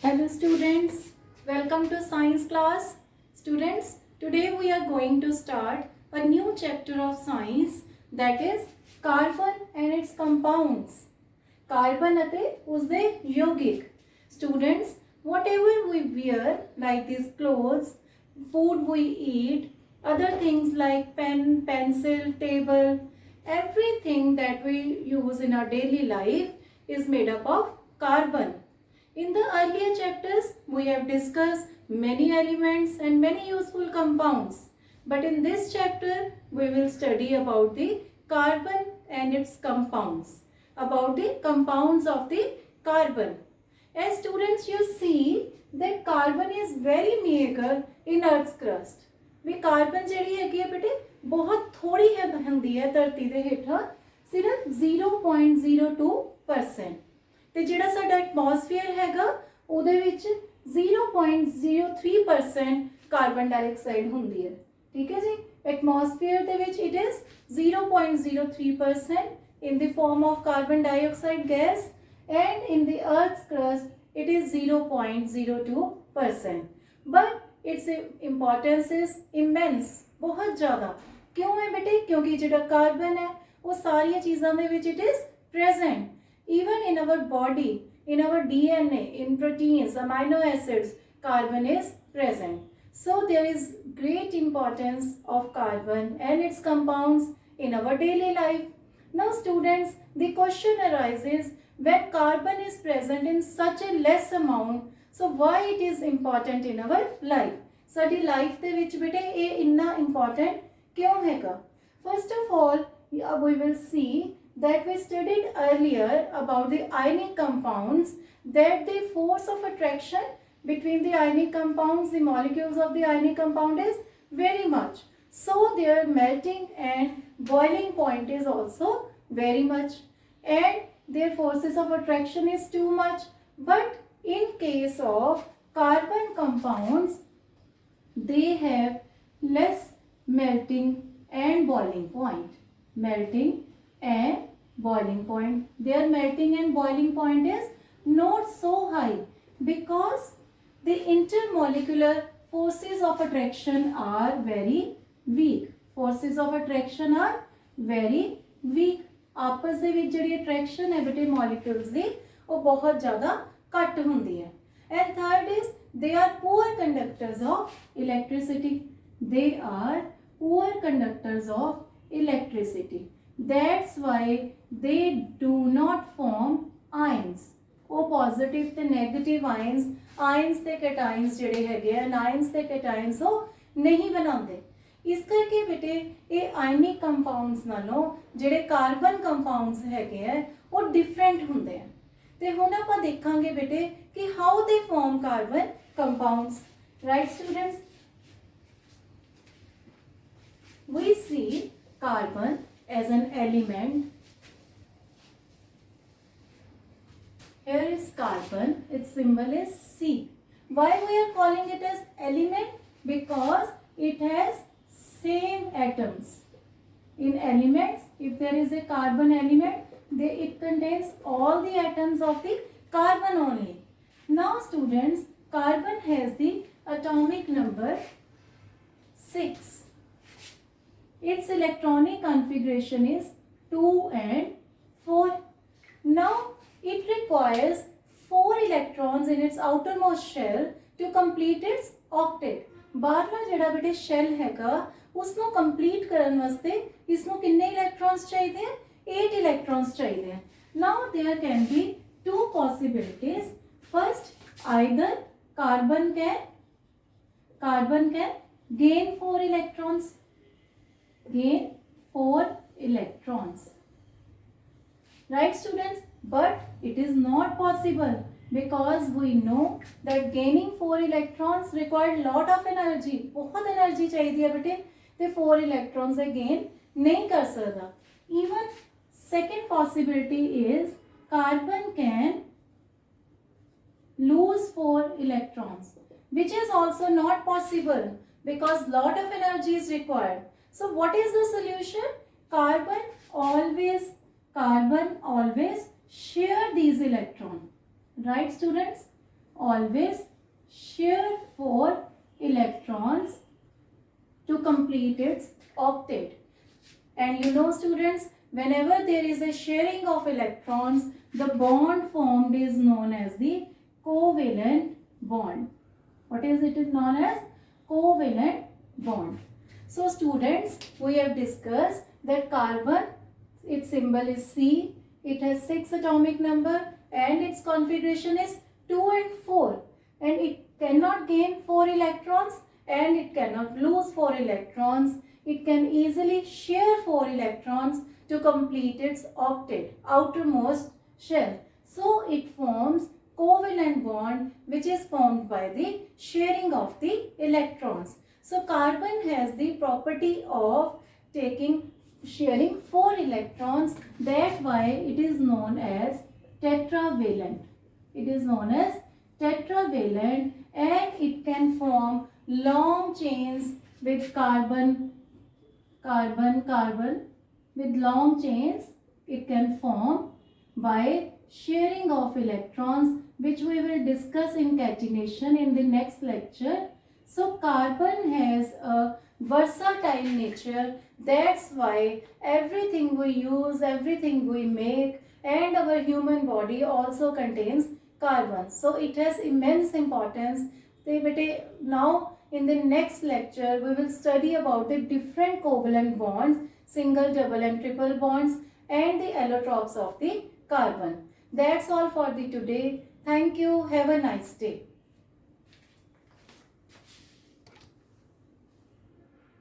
Hello students, welcome to science class. Students, today we are going to start a new chapter of science, that is carbon and its compounds. Carbon ਅਤੇ ਉਸਦੇ ਯੌਗਿਕ. Students, whatever we wear like these clothes, food we eat, other things like pen, pencil, table, everything that we use in our daily life is made up of carbon. In the earlier chapters, we have discussed many elements and many useful compounds. But in this chapter, we will study about the carbon and its compounds. About the compounds of the carbon. As students, you see that carbon is very meager in Earth's crust. ਵੀ carbon ਜਿਹੜੀ ਹੈਗੀ ਹੈ ਬੇਟੇ ਬਹੁਤ ਥੋੜੀ ਹੈ ਹੁੰਦੀ ਹੈ ਧਰਤੀ ਦੇ ਹੇਠਾਂ ਸਿਰਫ 0.02%. ਤੇ ਜਿਹੜਾ ਸਾਡਾ ਐਟਮੋਸਫੀਅਰ ਹੈਗਾ ਉਹਦੇ ਵਿੱਚ 0.03% ਕਾਰਬਨ ਡਾਈਆਕਸਾਈਡ ਹੁੰਦੀ ਹੈ. ਠੀਕ ਹੈ ਜੀ, ਐਟਮੋਸਫੀਅਰ ਦੇ ਵਿੱਚ it is 0.03% in the form of carbon dioxide gas, and in the earth's crust it is 0.02%. but its importance is immense, बहुत ज़्यादा. क्यों है बेटे? क्योंकि जो कार्बन है वो सारी चीज़ों में which it is present even in our body, in our DNA, in proteins, amino acids, carbon is present. So there is great importance of carbon and its compounds in our daily life. Now students, the question arises, when carbon is present in such a less amount, so why it is important in our life? Sari life ਦੇ ਵਿੱਚ बेटे ये इन्ना important क्यों हैगा? First of all, we will see that we studied earlier about the ionic compounds, that the force of attraction between the ionic compounds, the molecules of the ionic compound is very much. So their melting and boiling point is also very much, and their forces of attraction is too much. But in case of carbon compounds, they have less melting and boiling point. Melting and boiling point. Their melting and boiling point is not so high because the intermolecular forces of attraction are very weak. Forces of attraction are very weak. आपस ਦੇ ਵਿੱਚ ਜਿਹੜੀ attraction ਹੈ ਬੇਟੇ molecules ਦੀ ਉਹ ਬਹੁਤ ਜ਼ਿਆਦਾ ਘੱਟ ਹੁੰਦੀ ਹੈ. And third is they are poor conductors of electricity. They are poor conductors of electricity. That's why they do not form ions. ਉਹ positive ਤੇ negative ions ਤੇ cations ਜਿਹੜੇ ਹੈਗੇ ਆ anions ਤੇ cations ਉਹ ਨਹੀਂ ਬਣਾਉਂਦੇ. ਇਸ ਕਰਕੇ ਬੇਟੇ ਇਹ ਆਇਨਿਕ ਕੰਪਾਊਂਡਸ ਨਾਲੋਂ ਜਿਹੜੇ ਕਾਰਬਨ ਕੰਪਾਊਂਡਸ ਹੈਗੇ ਆ ਉਹ ਡਿਫਰੈਂਟ ਹੁੰਦੇ ਆ. ਤੇ ਹੁਣ ਆਪਾਂ ਦੇਖਾਂਗੇ ਬੇਟੇ ਕਿ how they form carbon compounds. Right students, we see carbon as an element. Here is carbon, its symbol is C. Why we are calling it as element? Because it has same atoms. In elements, if there is a carbon element, it contains all the atoms of the carbon only. Now students, carbon has the atomic number 6. Its electronic configuration is 2 and 4. Now it requires 4 electrons in its outermost shell to complete its octet. बाहरला ਜਿਹੜਾ ਬੇਟੇ shell ਹੈਗਾ ਉਸਨੂੰ complete ਕਰਨ ਵਾਸਤੇ ਇਸਨੂੰ ਕਿੰਨੇ ਇਲੈਕਟ੍ਰॉन्स ਚਾਹੀਦੇ ਹਨ? 8 electrons ਚਾਹੀਦੇ ਹਨ. Now there can be two possibilities. First, either carbon can gain 4 electrons. Gain 4 electrons. Right students? But it is not possible because we know that gaining 4 electrons required lot of energy. बहुत energy चाहिए है बेटे. ते 4 electrons gain नहीं कर सकता. Even second possibility is carbon can lose 4 electrons, which is also not possible because lot of energy is required. So what is the solution? Carbon always share these electrons. Right students? always share 4 electrons to complete its octet. And you know students, whenever there is a sharing of electrons, the bond formed is known as the covalent bond. What is it known as? Covalent bond. So students, we have discussed that carbon, its symbol is C, it has 6 atomic number and its configuration is 2 and 4, and it cannot gain 4 electrons and it cannot lose 4 electrons. It can easily share 4 electrons to complete its octet, outermost shell. So it forms covalent bond, which is formed by the sharing of the electrons. So carbon has the property of sharing 4 electrons. That's why it is known as tetravalent. It is known as tetravalent, and it can form long chains with carbon with long chains. It can form by sharing of electrons, which we will discuss in catenation in the next lecture. So carbon has a versatile nature. That's why everything we use, everything we make, and our human body also contains carbon. So it has immense importance. Now in the next lecture we will study about the different covalent bonds, single, double and triple bonds, and the allotropes of the carbon. That's all for the today. Thank you. Have a nice day.